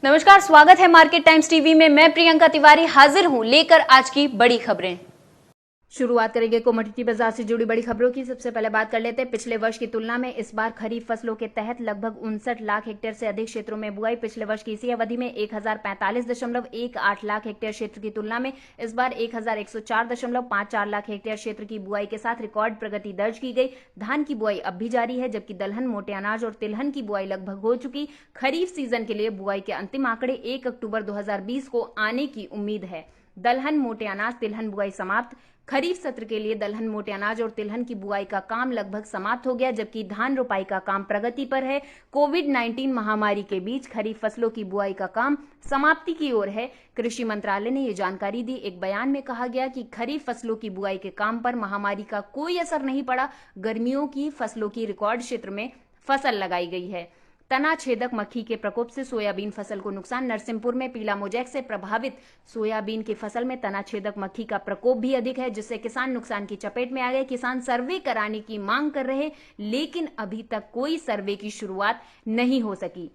नमस्कार, स्वागत है मार्केट टाइम्स टीवी में। मैं प्रियंका तिवारी हाजिर हूं लेकर आज की बड़ी खबरें। शुरुआत करेंगे कमोडिटी बाजार से जुड़ी बड़ी खबरों की। सबसे पहले बात कर लेते हैं पिछले वर्ष की तुलना में इस बार खरीफ फसलों के तहत लगभग 59 लाख हेक्टेयर से अधिक क्षेत्रों में बुआई। पिछले वर्ष की इसी अवधि में 1045.18 लाख हेक्टेयर क्षेत्र की तुलना में इस बार 1104.54 लाख हेक्टेयर क्षेत्र की बुआई के साथ रिकॉर्ड प्रगति दर्ज की गई। धान की बुआई अब भी जारी है, जबकि दलहन, मोटे अनाज और तिलहन की बुआई लगभग हो चुकी। खरीफ सीजन के लिए बुआई के अंतिम आंकड़े 1 अक्टूबर 2020 को आने की उम्मीद है। दलहन, मोटे अनाज, तिलहन बुआई समाप्त। खरीफ सत्र के लिए दलहन, मोटे अनाज और तिलहन की बुआई का काम लगभग समाप्त हो गया, जबकि धान रोपाई का काम प्रगति पर है। कोविड-19 महामारी के बीच खरीफ फसलों की बुआई का काम समाप्ति की ओर है। कृषि मंत्रालय ने ये जानकारी दी। एक बयान में कहा गया कि खरीफ फसलों की बुआई के काम पर महामारी का कोई असर नहीं पड़ा। गर्मियों की फसलों की रिकॉर्ड क्षेत्र में फसल लगाई गई है। तना छेदक मक्खी के प्रकोप से सोयाबीन फसल को नुकसान। नरसिंहपुर में पीला मोजैक से प्रभावित सोयाबीन की फसल में तना छेदक मक्खी का प्रकोप भी अधिक है, जिससे किसान नुकसान की चपेट में आ गए। किसान सर्वे कराने की मांग कर रहे, लेकिन अभी तक कोई सर्वे की शुरुआत नहीं हो सकी।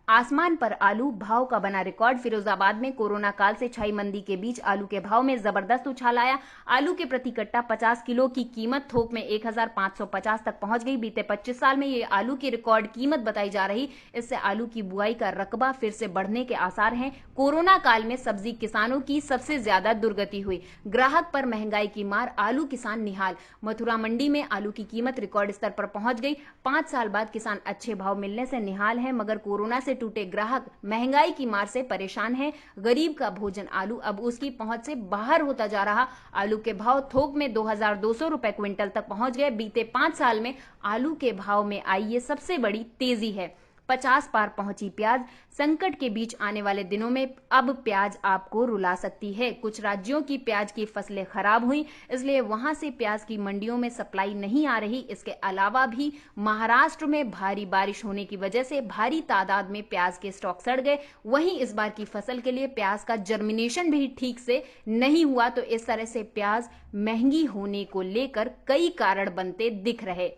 आसमान पर आलू भाव का बना रिकॉर्ड। फिरोजाबाद में कोरोना काल से छाई मंदी के बीच आलू के भाव में जबरदस्त उछाल आया। आलू के प्रति कट्टा 50 किलो की कीमत थोक में 1550 तक पहुंच गई। बीते 25 साल में ये आलू की रिकॉर्ड कीमत बताई जा रही। इससे आलू की बुआई का रकबा फिर से बढ़ने के आसार हैं। कोरोना काल में सब्जी किसानों की सबसे ज्यादा दुर्गति हुई। ग्राहक पर महंगाई की मार, आलू किसान निहाल। मथुरा मंडी में आलू की कीमत रिकॉर्ड स्तर पर पहुंच गई। 5 साल बाद किसान अच्छे भाव मिलने से निहाल है, मगर कोरोना से टूटे ग्राहक महंगाई की मार से परेशान हैं। गरीब का भोजन आलू अब उसकी पहुंच से बाहर होता जा रहा। आलू के भाव थोक में 2200 रुपए क्विंटल तक पहुंच गए। बीते 5 साल में आलू के भाव में आई ये सबसे बड़ी तेजी है। 50 पार पहुंची प्याज। संकट के बीच आने वाले दिनों में अब प्याज आपको रुला सकती है। कुछ राज्यों की प्याज की फसलें खराब हुई, इसलिए वहां से प्याज की मंडियों में सप्लाई नहीं आ रही। इसके अलावा भी महाराष्ट्र में भारी बारिश होने की वजह से भारी तादाद में प्याज के स्टॉक सड़ गए। वहीं इस बार की फसल के लिए प्याज का जर्मिनेशन भी ठीक से नहीं हुआ, तो इस तरह से प्याज महंगी होने को लेकर कई कारण बनते दिख रहे।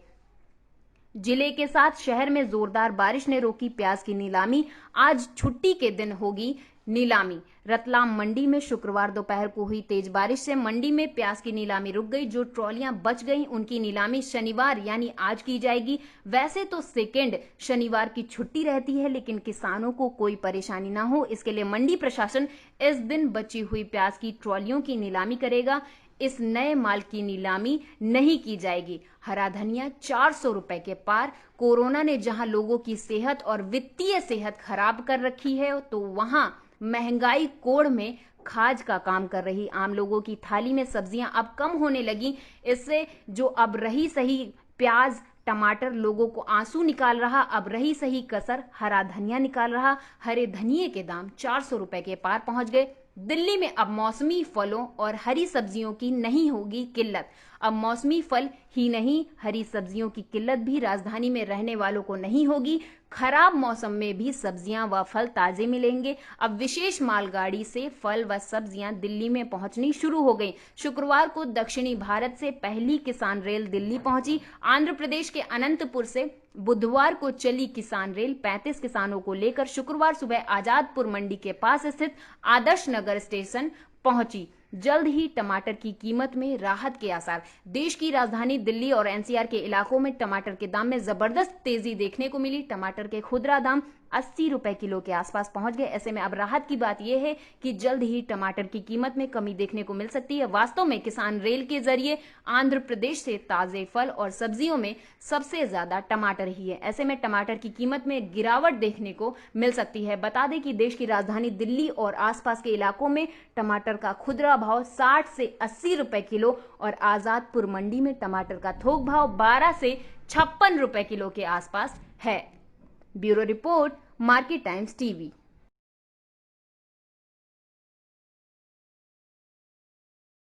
जिले के साथ शहर में जोरदार बारिश ने रोकी प्याज की नीलामी। आज छुट्टी के दिन होगी नीलामी। रतलाम मंडी में शुक्रवार दोपहर को हुई तेज बारिश से मंडी में प्याज की नीलामी रुक गई। जो ट्रॉलियां बच गईं, उनकी नीलामी शनिवार यानी आज की जाएगी। वैसे तो सेकेंड शनिवार की छुट्टी रहती है, लेकिन किसानों को कोई परेशानी ना हो, इसके लिए मंडी प्रशासन इस दिन बची हुई प्याज की ट्रॉलियों की नीलामी करेगा। इस नए माल की नीलामी नहीं की जाएगी। हरा धनिया 400 रुपए के पार। कोरोना ने जहां लोगों की सेहत और वित्तीय सेहत खराब कर रखी है, तो वहां महंगाई कोड़ में खाज का काम कर रही आम लोगों की थाली में सब्जियां अब कम होने लगी। इससे जो अब रही सही प्याज, टमाटर लोगों को आंसू निकाल रहा, अब रही सही कसर हरा धनिया निकाल रहा। हरे धनिये के दाम 400 रुपए के पार पहुंच गए। दिल्ली में अब मौसमी फलों और हरी सब्जियों की नहीं होगी किल्लत। अब मौसमी फल ही नहीं, हरी सब्जियों की किल्लत भी राजधानी में रहने वालों को नहीं होगी। खराब मौसम में भी सब्जियां व फल ताजे मिलेंगे। अब विशेष मालगाड़ी से फल व सब्जियां दिल्ली में पहुंचनी शुरू हो गई। शुक्रवार को दक्षिणी भारत से पहली किसान रेल दिल्ली पहुंची। आंध्र प्रदेश के अनंतपुर से बुधवार को चली किसान रेल 35 किसानों को लेकर शुक्रवार सुबह आजादपुर मंडी के पास स्थित आदर्श नगर स्टेशन पहुंची। जल्द ही टमाटर की कीमत में राहत के आसार। देश की राजधानी दिल्ली और एनसीआर के इलाकों में टमाटर के दाम में जबरदस्त तेजी देखने को मिली। टमाटर के खुदरा दाम 80 रुपए किलो के आसपास पहुंच गए। ऐसे में अब राहत की बात यह है कि जल्द ही टमाटर की कीमत में कमी देखने को मिल सकती है। वास्तव में किसान रेल के जरिए आंध्र प्रदेश से ताजे फल और सब्जियों में सबसे ज्यादा टमाटर ही है। ऐसे में टमाटर की कीमत में गिरावट देखने को मिल सकती है। बता दें कि देश की राजधानी दिल्ली और आसपास के इलाकों में टमाटर का खुदरा भाव 60 से 80 रुपए किलो और आजादपुर मंडी में टमाटर का थोक भाव 12 से 56 रुपए किलो के आसपास है। Bureau report, market times TV.